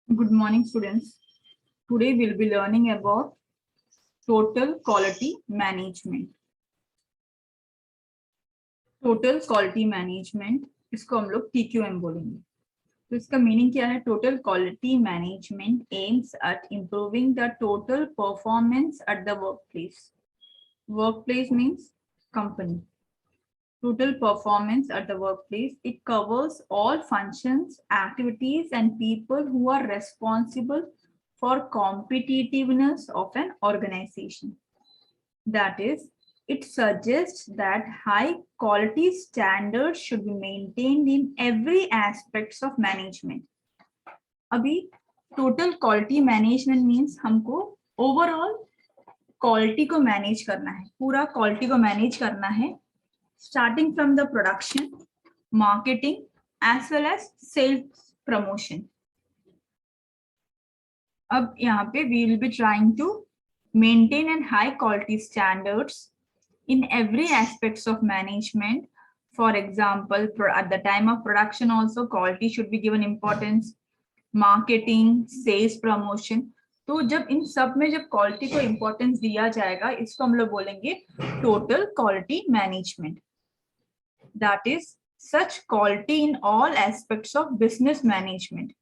Good morning, students. Today we'll be learning about total quality management. Total quality management इसको हम लोग TQM बोलेंगे. तो इसका मीनिंग क्या है? Total quality management aims at improving the total performance at the workplace. Workplace means company. Total performance at the workplace. It covers all functions, activities, and people who are responsible for competitiveness of an organization. That is, it suggests that high quality standards should be maintained in every aspects of management. अभी total quality management means हमको overall quality को manage करना है, पूरा quality को manage करना है, starting from the production, marketing, as well as sales promotion. अब यहाँ पे we will be trying to maintain and high quality standards in every aspects of management. For example, at the time of production also quality should be given importance, marketing, sales promotion. तो जब इन सब में जब quality को importance दिया जाएगा इसको हम लोग बोलेंगे total quality management. That is such quality in all aspects of business management.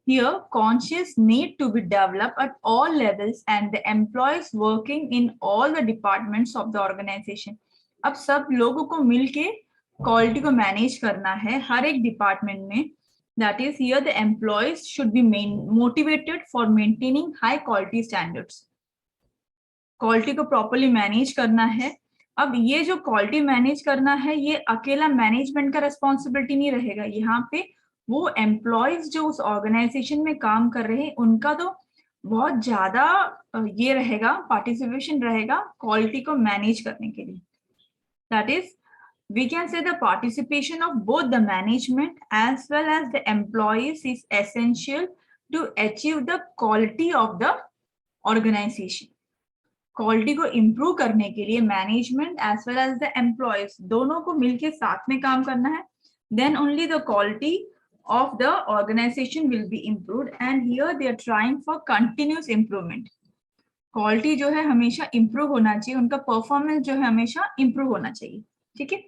Here, conscious need to be developed at all levels and the employees working in all the departments of the organization. अब सब लोगों को मिलके quality को manage करना है हर एक department में. That is, here the employees should be motivated for maintaining high quality standards. Quality को प्रॉपर्ली मैनेज करना है. अब ये जो क्वालिटी मैनेज करना है ये अकेला मैनेजमेंट का रिस्पॉन्सिबिलिटी नहीं रहेगा. यहाँ पे वो एम्प्लॉयज जो उस ऑर्गेनाइजेशन में काम कर रहे हैं उनका तो बहुत ज्यादा ये रहेगा, पार्टिसिपेशन रहेगा क्वालिटी को मैनेज करने के लिए. That is, we can say the participation of both the management as well as the employees is essential to achieve the quality of the organization. Quality को इम्प्रूव करने के लिए management as well as the employees दोनों को मिलके साथ में काम करना है. Then only the quality of the organization will be improved, and here they are trying for continuous improvement. Quality जो है हमेशा इम्प्रूव होना चाहिए, उनका परफॉर्मेंस जो है हमेशा इम्प्रूव होना चाहिए. ठीक है.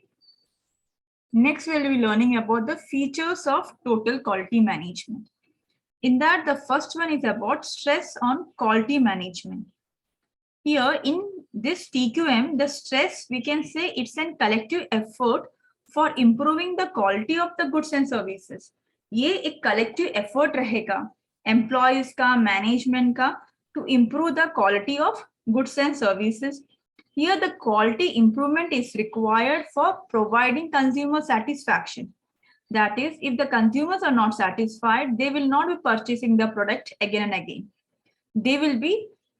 Next will be learning about the features of total quality management. In that, the first one is about stress on quality management. Here in this TQM, the stress we can say it's a collective effort for improving the quality of the goods and services. ये एक collective effort रहेगा employees का, management का, to improve the quality of goods and services. Here the quality improvement is required for providing consumer satisfaction. That is, if the consumers are not satisfied, they will not be purchasing the product again and again. They will be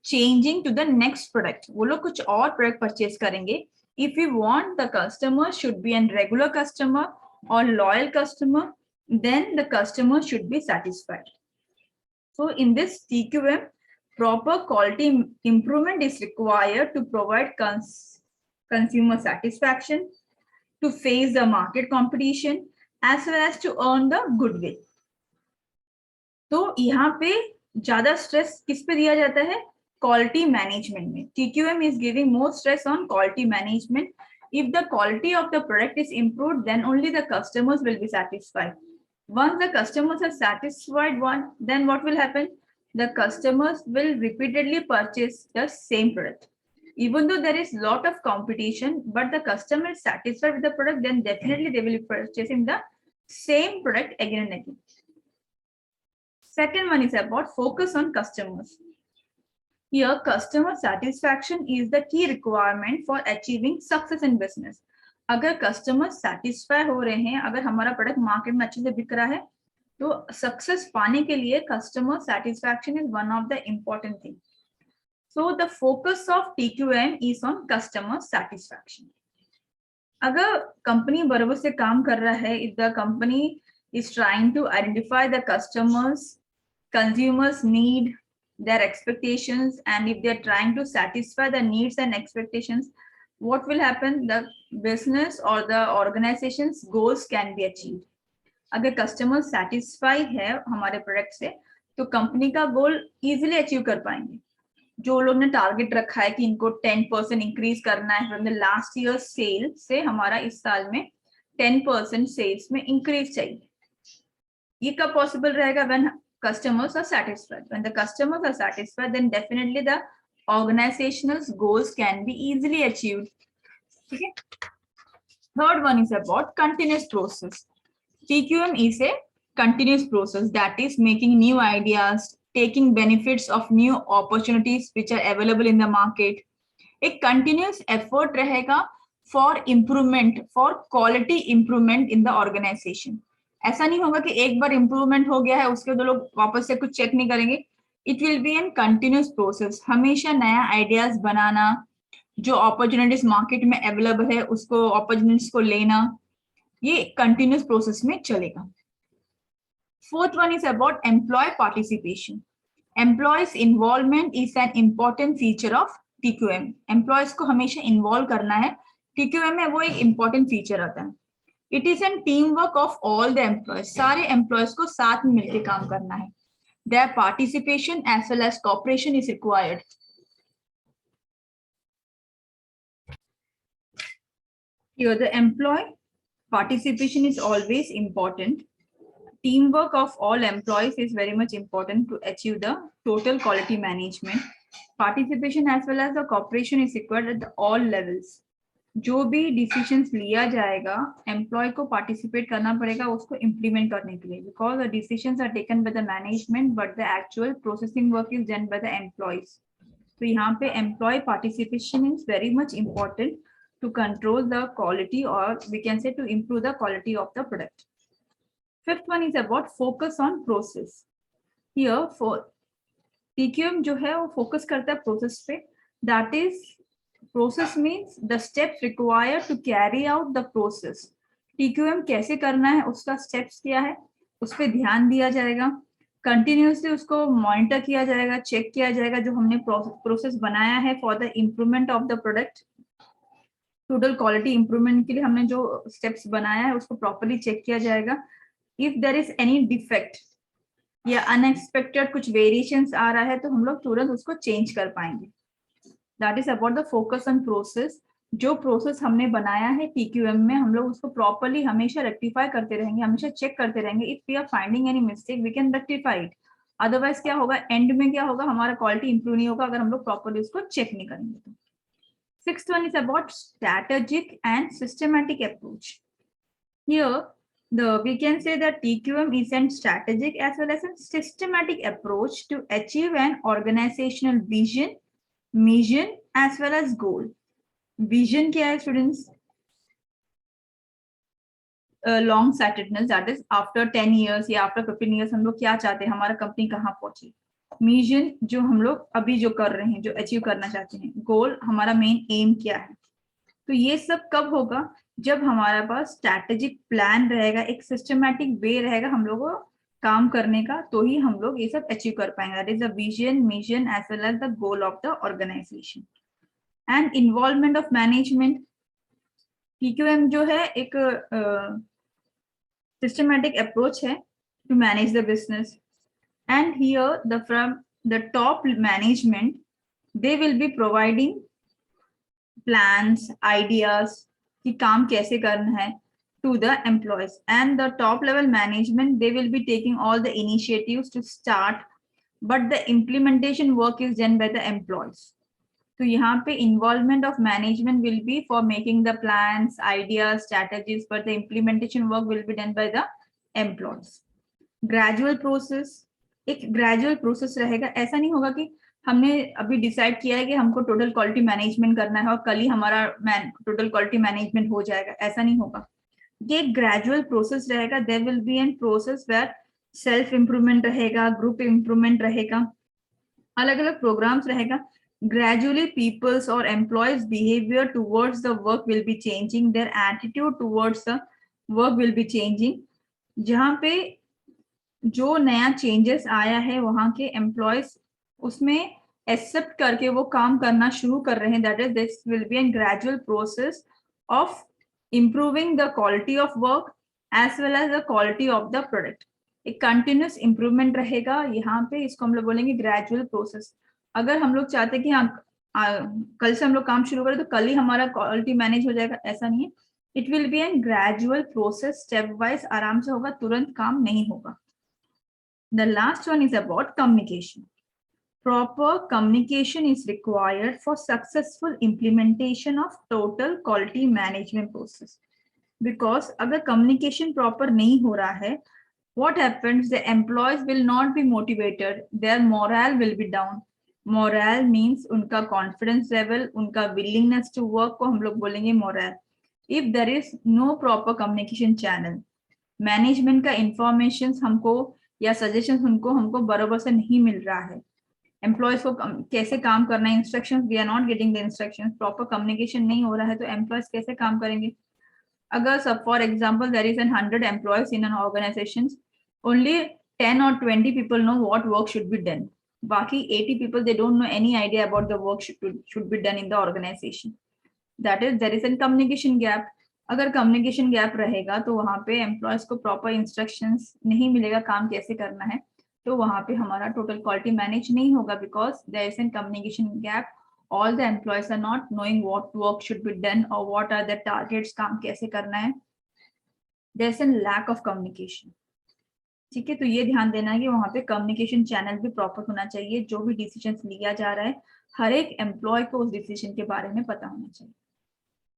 changing to the next product. वो लोग कुछ और product purchase करेंगे. If we want the customer should be a regular customer or loyal customer, then the customer should be satisfied. So in this TQM, proper quality improvement is required to provide consumer satisfaction, to face the market competition, as well as to earn the goodwill. तो यहाँ पे ज्यादा stress किस पे दिया जाता है? Quality management में. TQM is giving more stress on quality management. If the quality of the product is improved, then only the customers will be satisfied. Once the customers are satisfied, then what will happen? The customers will repeatedly purchase the same product. Even though there is a lot of competition, but the customer is satisfied with the product, then definitely they will be purchasing the same product again and again. Second one is about focus on customers. Here, customer satisfaction is the key requirement for achieving success in business. अगर customer satisfy हो रहे हैं, अगर हमारा product market में अच्छे से बिक रहा है, तो सक्सेस पाने के लिए customer satisfaction is one of the important thing. So the focus of TQM is on customer satisfaction. अगर कंपनी बराबर से काम कर रहा है, if the company is trying to identify the customers, consumers need, their expectations, and if they are trying to satisfy the needs and expectations, what will happen? The business or the organization's goals can be achieved. अगर customer satisfy है हमारे product से, तो company का गोल easily achieve कर पाएंगे। जो लोग ने टारगेट रखा है कि इनको 10% इंक्रीज करना है from the last year cell से, हमारा इस साल में 10% सेल्स में इंक्रीज चाहिए। ये कब पॉसिबल रहेगा? When customers are satisfied. When the customers are satisfied, then definitely the organizational goals can be easily achieved. Okay. Third one is about continuous process. TQM is a continuous process, that is making new ideas, taking benefits of new opportunities which are available in the market. एक continuous effort रहेगा for improvement, for quality improvement in the organization. ऐसा नहीं होगा कि एक बार improvement हो गया है उसके बाद लोग वापस से कुछ चेक नहीं करेंगे। It will be an continuous process, हमेशा नया आइडियाज बनाना, जो अपॉर्चुनिटीज मार्केट में अवेलेबल है उसको अपॉर्चुनिटीज को लेना, ये कंटिन्यूस प्रोसेस में चलेगा। Fourth one is about employee participation. Employees involvement is an important feature of TQM. Employees को हमेशा इन्वॉल्व करना है, टीक्यूएम में वो एक इम्पॉर्टेंट फीचर आता है। It is an team work of all the employees, सारे एम्प्लॉयज को साथ में मिलकर काम करना है। Their participation as well as cooperation is required. Here the employee participation is always important. Teamwork of all employees is very much important to achieve the total quality management. Participation as well as the cooperation is required at all levels. जो भी decisions लिया जाएगा employ को participate करना पड़ेगा उसको implement करने के लिए, because the decisions are taken by the management but the actual processing work is done by the employees. तो यहाँ पे employee participation is very much important to control the quality, or we can say to improve the quality of the product. Fifth one is about focus on process. Here for TQM जो है वो focus करता है process पे, that is process means the steps required to carry out the process. TQM कैसे करना है उसका steps क्या है उस पर ध्यान दिया जाएगा, कंटिन्यूसली उसको मॉनिटर किया जाएगा, चेक किया जाएगा जो हमने प्रोसेस बनाया है for the improvement of the product. Total quality improvement के लिए हमने जो स्टेप्स बनाया है उसको प्रॉपर्ली चेक किया जाएगा। If there is any defect या अनएक्सपेक्टेड कुछ वेरिएशंस आ रहा है तो हम लोग तुरंत उसको चेंज कर पाएंगे। That is about the focus on process. जो प्रोसेस हमने बनाया है टीक्यूएम में हम लोग उसको प्रॉपर्ली हमेशा रेक्टिफाई करते रहेंगे, हमेशा चेक करते रहेंगे। If we are finding any mistake we can rectify it, otherwise क्या होगा एंड में क्या होगा हमारा क्वालिटी इंप्रूव नहीं होगा अगर हम लोग प्रॉपर्ली उसको चेक नहीं करेंगे तो। Sixth one is about strategic and systematic approach. Here, we can say that TQM is a strategic as well as a systematic approach to achieve an organizational vision, mission as well as goal. Vision क्या है students? Long sightedness, that is after 10 years या after 15 years हम लोग क्या चाहते हैं, हमारा company कहाँ पहुंची। मिशन जो हम लोग अभी जो कर रहे हैं, जो अचीव करना चाहते हैं। गोल हमारा मेन एम क्या है। तो ये सब कब होगा जब हमारे पास स्ट्रैटेजिक प्लान रहेगा, एक सिस्टमैटिक वे रहेगा हम लोगों को काम करने का, तो ही हम लोग ये सब अचीव कर पाएंगे। That is the vision, mission as well as the goal of the organization. And involvement of management. TQM जो है एक सिस्टमैटिक अप्रोच है to manage the business. And here from the top management, they will be providing plans, ideas कि काम कैसे करना है to the employees, and the top level management they will be taking all the initiatives to start, but the implementation work is done by the employees. तो यहाँ पे involvement of management will be for making the plans, ideas, strategies, but the implementation work will be done by the employees. Gradual process, एक gradual process रहेगा। ऐसा नहीं होगा कि हमने अभी डिसाइड किया है कि हमको टोटल क्वालिटी मैनेजमेंट करना है और कल ही हमारा टोटल क्वालिटी मैनेजमेंट हो जाएगा, ऐसा नहीं होगा। ये ग्रेजुअल प्रोसेस रहेगा। There will be an process where self improvement रहेगा, ग्रुप इम्प्रूवमेंट रहेगा, अलग अलग प्रोग्राम्स रहेगा। ग्रेजुअली पीपल्स और employees behaviour towards the work will be changing, their attitude towards the work will be changing. जहाँ पे जो नया चेंजेस आया है वहां के एम्प्लॉयज उसमें एक्सेप्ट करके वो काम करना शुरू कर रहे हैं। That is this will be an gradual process of improving the quality of work as well as the quality of the product. एक कंटिन्यूस इंप्रूवमेंट रहेगा। यहाँ पे इसको हम लोग बोलेंगे ग्रेजुअल प्रोसेस। अगर हम लोग चाहते हैं कि हाँ कल से हम लोग काम शुरू करें तो कल ही हमारा क्वालिटी मैनेज हो जाएगा, ऐसा नहीं है। It will be an gradual process, step wise आराम से होगा, तुरंत काम नहीं होगा। The last one is about communication. Proper communication is required for successful implementation of total quality management process. Because अगर communication proper नहीं हो रहा है, what happens? The employees will not be motivated. Their morale will be down. Morale means उनका confidence level, उनका willingness to work को हम लोग बोलेंगे morale. If there is no proper communication channel, management का informations हमको या suggestions हमको बराबर से नहीं मिल रहा है। एम्प्लॉयज को कैसे काम करना है, instructions we are not getting the instructions, proper communication नहीं हो रहा है तो एम्प्लॉयज कैसे काम करेंगे। अगर सब for example there is an 100 employees in an organization, only 10 or 20 people know what work should be done, बाकी 80 people they don't know any idea about the work should be done in the organization. That is there is a communication gap. अगर communication gap रहेगा तो वहां पे employees को proper instructions नहीं मिलेगा काम कैसे करना है, तो वहां पे हमारा टोटल क्वालिटी मैनेज नहीं होगा। Because there is an communication gap, all the employees are not knowing what work should be done और व्हाट आर द टारगेट्स, काम कैसे करना है। There is an lack of communication. ठीक है, तो ये ध्यान देना है कि वहां पे कम्युनिकेशन चैनल भी प्रॉपर होना चाहिए। जो भी डिसीजन लिया जा रहा है हर एक एम्प्लॉय को उस डिसीजन के बारे में पता होना चाहिए।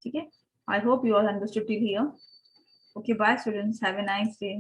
ठीक है, I hope you all understood till here. Okay, bye students, have a nice day.